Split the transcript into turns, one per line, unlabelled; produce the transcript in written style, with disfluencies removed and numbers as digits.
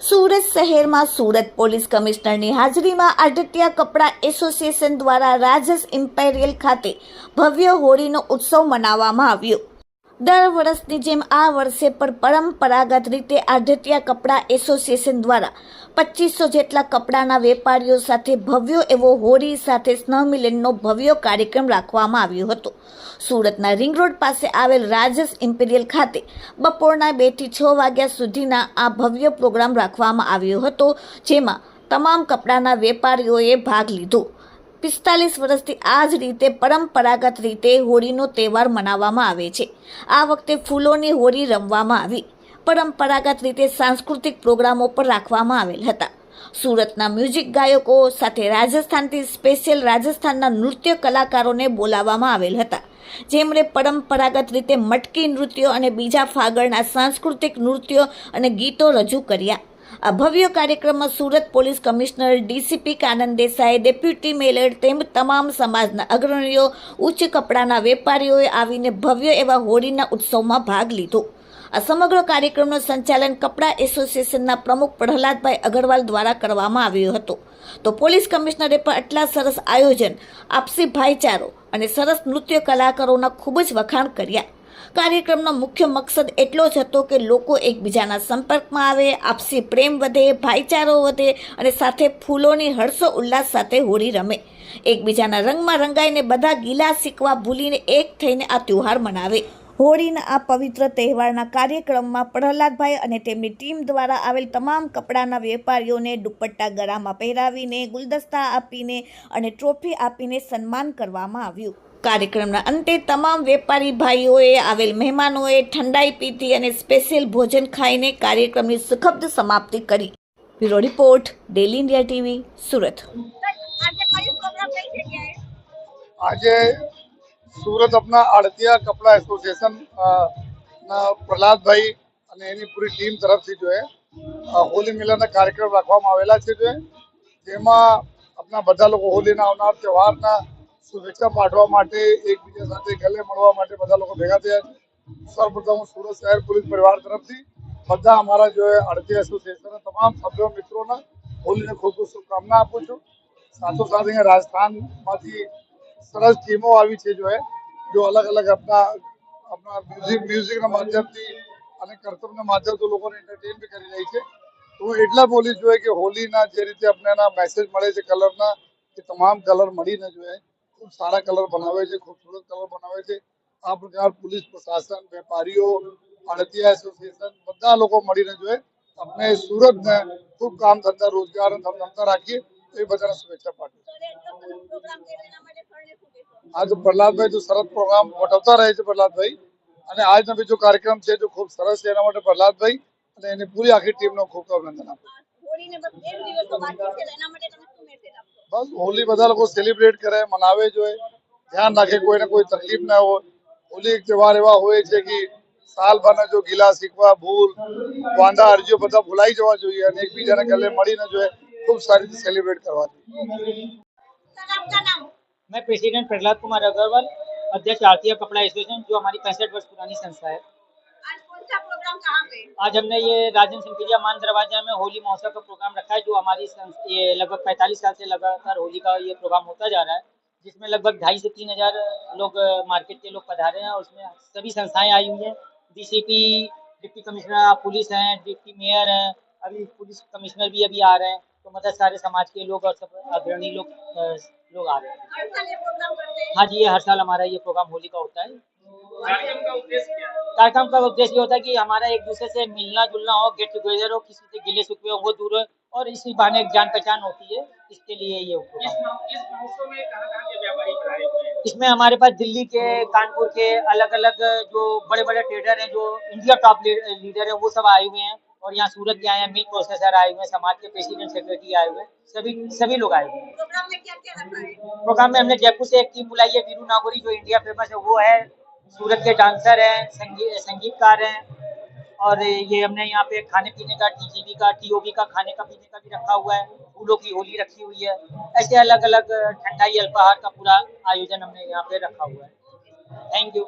સુરત શહેરમાં સુરત પોલીસ કમિશનરની હાજરીમાં આઢતિયા કપડા એસોસિએશન દ્વારા રાજસ ઇમ્પેરિયલ ખાતે ભવ્ય હોળીનો ઉત્સવ મનાવવામાં આવ્યો। દર વર્ષની જેમ આ વર્ષે પણ પરંપરાગત રીતે આઢતિયા કપડા એસોસિએશન દ્વારા 2500 જેટલા કપડાના વેપારીઓ સાથે ભવ્ય એવો હોળી સાથે સ્નેહમિલનનો ભવ્ય કાર્યક્રમ રાખવામાં આવ્યો હતો। સુરતના રિંગ રોડ પાસે આવેલ રાજસ ઇમ્પેરિયલ ખાતે બપોરના 2 થી 6 વાગ્યા સુધીના આ ભવ્ય પ્રોગ્રામ રાખવામાં આવ્યો હતો, જેમાં તમામ કપડાના વેપારીઓએ ભાગ લીધો। 45 વર્ષથી આ જ રીતે પરંપરાગત રીતે હોળીનો તહેવાર મનાવવામાં આવે છે। આ વખતે ફૂલોની હોળી રમવામાં આવી। પરંપરાગત રીતે સાંસ્કૃતિક પ્રોગ્રામો પણ રાખવામાં આવેલ હતા। સુરતના મ્યુઝિક ગાયકો સાથે રાજસ્થાનથી સ્પેશિયલ રાજસ્થાનના નૃત્ય કલાકારોને બોલાવવામાં આવેલ હતા, જેમણે પરંપરાગત રીતે મટકી નૃત્યો અને બીજા ફાગણના સાંસ્કૃતિક નૃત્યો અને ગીતો રજૂ કર્યા। આ ભવ્ય કાર્યક્રમમાં Surat police commissioner DCP Kanan Desai, deputy mayor તેમજ તમામ સમાજના અગ્રણીઓ, ઉચ્ચ કપડાના વેપારીઓએ આવીને ભવ્ય એવા હોળીના ઉત્સવમાં ભાગ લીધો। આ સમગ્ર કાર્યક્રમનું સંચાલન કપડા એસોસિએશનના પ્રમુખ પ્રહલાદભાઈ અગ્રવાલ દ્વારા કરવામાં આવ્યો હતો। તો પોલીસ કમિશનરે પણ આટલા સરસ આયોજન, આપસી ભાઈચારો અને સરસ નૃત્ય કલાકારોના ખૂબ જ વખાણ કર્યા। કાર્યક્રમનો મુખ્ય મકસદ એટલો જ હતો કે લોકો એકબીજાના સંપર્કમાં આવે, આપસી પ્રેમ વધે, ભાઈચારો વધે અને સાથે ફૂલોની હર્ષો ઉલ્લાસ સાથે હોળી રમે, એકબીજાના રંગમાં રંગાઈને બધા ગીલા શીકવા ભૂલીને એક થઈને આ તહેવાર મનાવે। હોળીના આ પવિત્ર તહેવારના કાર્યક્રમમાં પ્રહલાદભાઈ અને તેમની ટીમ દ્વારા આવેલ તમામ કપડાના વેપારીઓને દુપટ્ટા ગળામાં પહેરાવીને, ગુલદસ્તા આપીને અને ટ્રોફી આપીને સન્માન કરવામાં આવ્યું। કાર્યક્રમના અંતે તમામ વેપારી ભાઈઓએ આવેલ મહેમાનોએ ઠંડાઈ પીધી અને સ્પેશિયલ ભોજન ખાઈને કાર્યક્રમની સુખદ સમાપ્તિ કરી। Bureau report, daily India TV, Surat.
આજે સુરત अपना आड़तिया कपड़ा एसोसिएशन प्रहलाद भाई અને એની પૂરી ટીમ તરફથી જો હે હોલી મિલનના કાર્યક્રમ રાખવામાં આવેલા છે। જો જેમાં આપણા બધા લોકો હોલીના આવનાર તહેવારના શુભેચ્છા પાઠવા માટે, એકબીજા સાથે ગલે મળવા માટે બધા લોકો ભેગા થયા છે। સર્વપ્રથમ હું સુરત શહેર પોલીસ પરિવાર તરફથી બધા અમારા જો આડતિયા એસોસિએશનના તમામ સભ્યો મિત્રોને હોલીની ખૂબ ખૂબ શુભકામના આપું છું। સાથોસાથ અહીંયા રાજસ્થાનમાંથી સરસ ટીમો આવી છે जो अलग अलग अपना म्यूजिक माध्यमથી અને કર્તવ્યના માધ્યમથી લોકોને એન્ટરટેન બી કરી રહી છે। તો એટલા બોલી જોઈએ કે હોલીના જે રીતે આપણને મેસેજ મળે છે કલરના, એ તમામ કલર મળીને જોઈએ ખૂબ સારા કલર બનાવે છે, ખૂબસૂરત કલર બનાવે છે। આ પ્રકાર પોલીસ પ્રશાસન, વેપારીઓ, આડતિયા એસોસિએશન બધા લોકો મળીને જોઈએ આપણે સુરતને ખૂબ કામ ધંધા, રોજગાર અને ધમધમતા રાખીએ, એ બધાને શુભેચ્છા પાઠવું। आज प्रहलादभाई जो सरस प्रोग्राम गोठवता रहे છે પ્રહલાદભાઈ, અને આજનો બીજો કાર્યક્રમ છે जो ખૂબ સરસ છે, એના માટે પ્રહલાદભાઈ અને એની પૂરી આખી ટીમનો ખૂબ ખૂબ અભિનંદન આપું। બસ હોલી બધા લોકો સેલિબ્રેટ કરે, મનાવે જોઈએ, ધ્યાન રાખે કોઈને કોઈ તકલીફ ના હોય। હોલી એક તહેવાર એવા હોય છે કે સાલભરના જો ગીલા શીખવા, ભૂલ, વાંધા અરજીઓ બધા ભૂલાઈ જવા જોઈએ અને એકબીજાને ગલે મળીને જોઈએ ખૂબ સારી રીતે સેલિબ્રેટ કરવા જોઈએ।
मैं प्रेसिडेंट प्रहलाद कुमार अग्रवाल, अध्यक्ष आड़तिया कपड़ा एसोसिएशन, जो हमारी 65 वर्ष पुरानी संस्था है।
आज कौन सा प्रोग्राम कहाँ पे?
आज हमने ये राजन सिंह मान दरवाजा में होली महोत्सव का प्रोग्राम रखा है, जो हमारी ये लगभग 45 साल से लगातार होली का ये प्रोग्राम होता जा रहा है, जिसमें लगभग 2,500 से 3,000 लोग मार्केट के लोग पधारे हैं और उसमें सभी संस्थाएं आई हुई हैं। डीसीपी, डिप्टी कमिश्नर पुलिस हैं, डिप्टी मेयर हैं, अभी पुलिस कमिश्नर भी अभी आ रहे हैं, तो मतलब सारे समाज के लोग और सब अग्रणी लोग आ रहे हैं।
हर साल ये प्रोग्राम करते हैं?
हाँ जी, ये हर साल हमारा ये प्रोग्राम होली का होता है।
कार्यक्रम का उद्देश्य क्या है?
कार्यक्रम का उद्देश्य ये होता है कि हमारा एक दूसरे से मिलना जुलना हो, गेट टुगेदर हो, किसी से गिले शिकवे हो वो दूर हो और इसी बहाने एक जान पहचान होती है, इसके लिए ये प्रोग्राम।
इस महोत्सव में कहाँ के व्यापारी आए हुए हैं?
इसमें हमारे पास दिल्ली के, कानपुर के अलग अलग जो बड़े बड़े ट्रेडर हैं, जो इंडिया टॉप लीडर है, वो सब आए हुए हैं और यहाँ सूरत के आए हैं, मिल्क प्रोसेसर आए हुए हैं, समाज के प्रेसिडेंट सेक्रेटरी आए हुए हैं, सभी लोग आए हुए हैं।
प्रोग्राम में क्या क्या रखा है?
प्रोग्राम में हमने जयपुर से एक टीम बुलाई है, वीरू नागौरी, जो इंडिया फेमस है वो है, सूरत के डांसर हैं, संगीतकार हैं, और ये हमने यहाँ पे खाने पीने का, टीजीबी का, टीओबी का, खाने का पीने का भी रखा हुआ है, फूलों की होली रखी हुई है। ऐसे अलग अलग ठंडाई अल्पाहार का पूरा आयोजन हमने यहाँ पे रखा हुआ है। Thank you.